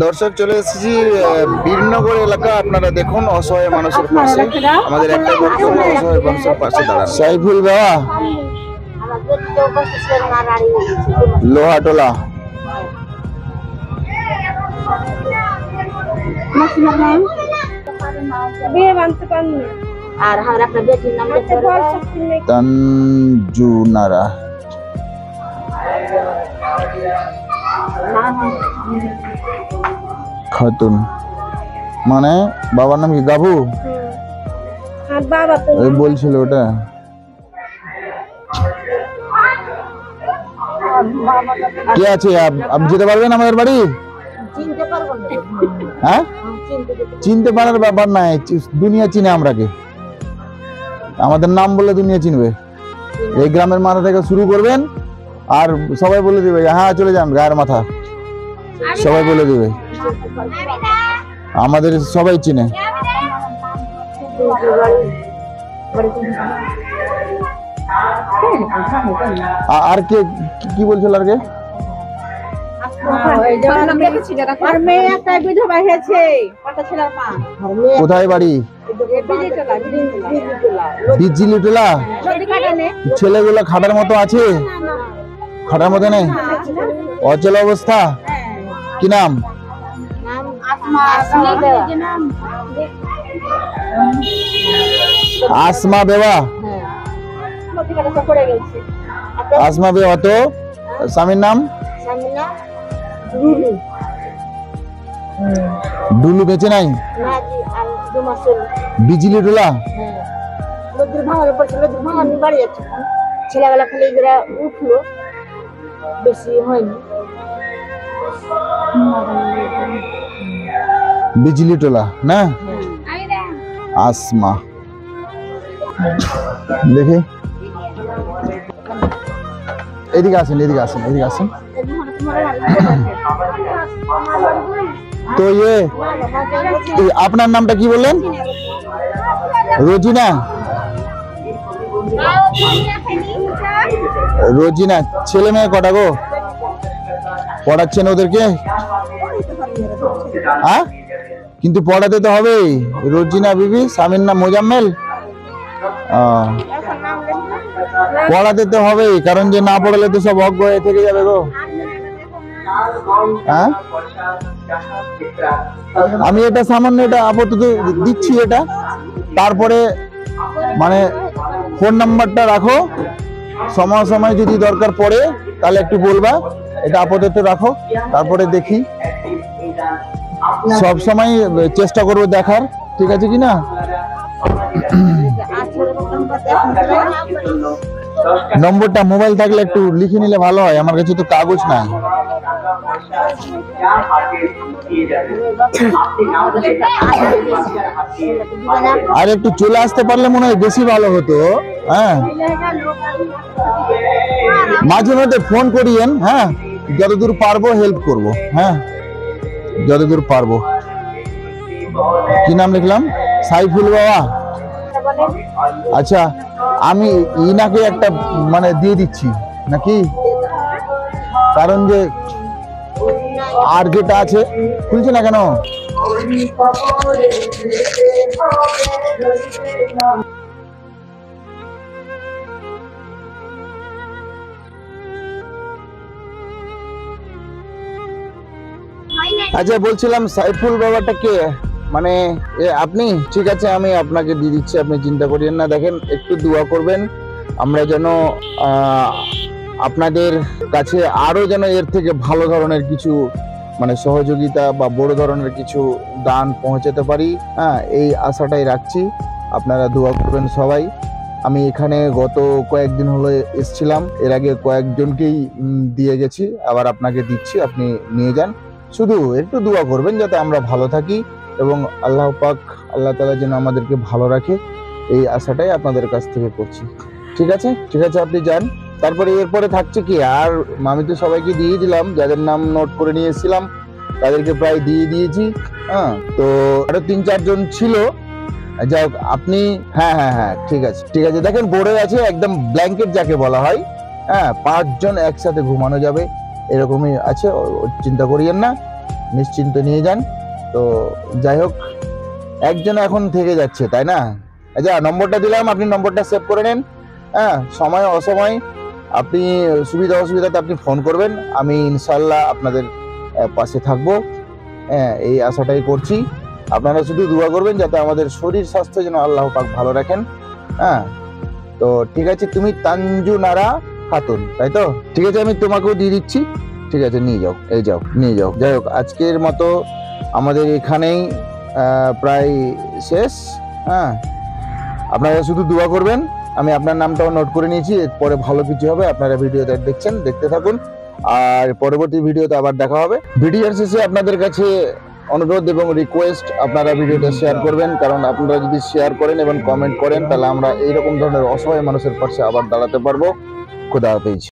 দর্শক চলে এসেছি বীরনগর এলাকা। আপনারা দেখুন অসহায় মানুষের পাশে, আমাদের একটা বক্তব্য অসহায় মানুষের পাশে দাঁড়ান। সাইফুল বাবা লোহাটোলা আর আপনার বেটির নাম তানজুনারা খাতুন, মানে বাবার নাম কি গাবু? ওই বলছিল ওটা। কে আছে? আপনি যেতে পারবেন আমাদের বাড়ি? হ্যাঁ, চিনতে পারার ব্যাপার নাই, দুনিয়া চিনে আমরাকে। আমাদের নাম বললে দুনিয়া চিনবে। এই গ্রামের মাথা থেকে শুরু করবেন আর সবাই বলে দিবে হ্যাঁ চলে যান, গায়ের মাথা সবাই বলে দিবে। আমাদের সবাই চিনে। আর কে কি বলছিল? আর কে? কোথায় বাড়ি? বিজিলিটোলা। ছেলেগুলো খাটার মতো আছে? খাটার মতো নেই, অচল অবস্থা। কি নাম? আসমা বেওয়া। আসমা বেওয়া। তো স্বামীর নাম? ডুলু বেঁচে নাই? বিজলিটোলা। ছেলেবেলা খালি উঠলো, বেশি হয়নি। বিজলিটোলা না? আসমা দেখে এদিকে আসেন, এদিকে আসেন, এদিকে আসেন। তো আপনার নামটা কি বললেন? রোজিনা। রোজিনা। ছেলে মেয়ে কটা গো? পড়াচ্ছেন ওদেরকে? হ্যাঁ, কিন্তু পড়াতে তো হবেই। রোজিনা বিবি, স্বামীর নাম মোজাম্মেল। পড়াতে তো হবেই, কারণ যে না পড়ালে তো সব অজ্ঞ হয়ে থেকে যাবে গো। হ্যাঁ, আমি এটা সামান্য এটা আপাতত দিচ্ছি এটা, তারপরে মানে ফোন নাম্বারটা রাখো, সময় সময় যদি দরকার পড়ে তাহলে একটু বলবা। এটা আপাতত রাখো, তারপরে দেখি। সব সময় চেষ্টা করবো দেখার, ঠিক আছে কি না? নম্বরটা মোবাইল থাকলে একটু লিখে নিলে ভালো হয়, আমার কাছে তো কাগজ নাই। আর একটু চলে আসতে পারলে মনে হয় বেশি ভালো হতো। হ্যাঁ, মাঝে মধ্যে ফোন করিয়েন। হ্যাঁ, যতদূর পারবো হেল্প করব। হ্যাঁ, যতদূর পারবো। কি নাম লিখলাম? সাইফুল বাবা। আচ্ছা, আমি ইনাকে একটা মানে দিয়ে দিচ্ছি নাকি, কারণ যে আর যেটা আছে খুলছে না কেন? আচ্ছা, বলছিলাম সাইফুল বাবাটা কে? মানে আপনি? ঠিক আছে, আমি আপনাকে দিয়ে দিচ্ছি, আপনি চিন্তা করিয়েন না। দেখেন, একটু দোয়া করবেন আমরা যেন আপনাদের কাছে আরো যেন এর থেকে ভালো ধরনের কিছু মানে সহযোগিতা বা বড় ধরনের কিছু দান পৌঁছাতে পারি। হ্যাঁ, এই আশাটাই রাখছি। আপনারা দোয়া করবেন সবাই। আমি এখানে গত কয়েকদিন হলো এসেছিলাম, এর আগে কয়েকজনকেই দিয়ে গেছি, আবার আপনাকে দিচ্ছি, আপনি নিয়ে যান। শুধু একটু দোয়া করবেন যাতে আমরা ভালো থাকি এবং আল্লাহ পাক, আল্লাহ তাআলা যেন আমাদেরকে ভালো রাখে, এই আশাটাই আপনাদের কাছ থেকে করছি। ঠিক আছে, ঠিক আছে, আপনি যান। তারপরে এরপরে থাকছে কি, আর আমি তো সবাইকে দিয়ে দিলাম, যাদের নাম নোট করে নিয়ে এসেছিলাম তাদেরকে প্রায় দিয়ে দিয়েছি। হ্যাঁ, তো আরো 3-4 জন ছিল। যাই হোক, আপনি হ্যাঁ হ্যাঁ হ্যাঁ ঠিক আছে, ঠিক আছে। দেখেন, বোর্ডে আছে একদম ব্ল্যাঙ্কেট যাকে বলা হয়। হ্যাঁ, 5 জন একসাথে ঘুমানো যাবে, এরকমই আছে, চিন্তা করিয়েন না। নিশ্চিন্ত নিয়ে যান। তো যাই হোক, একজন এখন থেকে যাচ্ছে, তাই না? আচ্ছা, নম্বরটা দিলাম, আপনি নম্বরটা সেভ করে নেন। হ্যাঁ, সময় অসময় আপনি সুবিধা অসুবিধাতে আপনি ফোন করবেন, আমি ইনশাল্লাহ আপনাদের পাশে থাকবো। হ্যাঁ, এই আশাটাই করছি। আপনারা শুধু দোয়া করবেন যাতে আমাদের শরীর স্বাস্থ্য যেন আল্লাহ পাক ভালো রাখেন। হ্যাঁ, তো ঠিক আছে, তুমি তানজুনারা খাতুন, তাই তো? ঠিক আছে, আমি তোমাকেও দিয়ে দিচ্ছি। ঠিক আছে, নিয়ে যাও, এই যাও, নিয়ে যাও। যাই হোক, আজকের মতো আমাদের এখানেই প্রায় শেষ। হ্যাঁ, আপনারা শুধু দোয়া করবেন। আমি আপনার নামটাও নোট করে নিয়েছি, এরপরে ভালো কিছু হবে। আপনারা ভিডিওটা দেখছেন, দেখতে থাকুন, আর পরবর্তী ভিডিওতে আবার দেখা হবে। ভিডিওর শেষে আপনাদের কাছে অনুরোধ এবং রিকোয়েস্ট, আপনারা ভিডিওটা শেয়ার করবেন, কারণ আপনারা যদি শেয়ার করেন এবং কমেন্ট করেন তাহলে আমরা এইরকম ধরনের অসহায় মানুষের পাশে আবার দাঁড়াতে পারবো। খুদা হাফেজ।